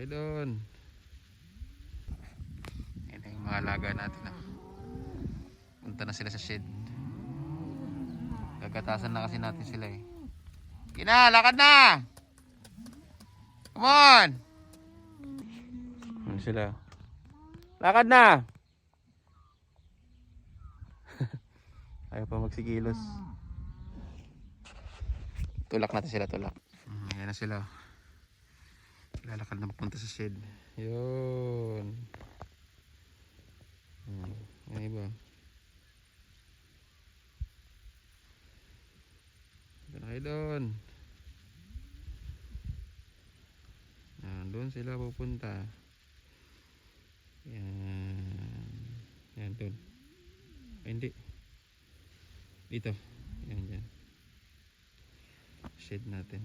kayo doon. Yan yung mga alaga natin. Punta na sila sa shed. Gagatasan na kasi natin sila eh. Gina, lakad na! Come on! Ano sila? Lakad na! Ayaw pa magsikilos. Tulak natin sila, tulak. Ayan na sila. Lalakad na papunta sa shed. Yun. Ano ba? Ito na kayo doon. Doon sila pupunta. Yan. Yan doon. Ay, hindi. Dito. Yan dyan. Shed natin.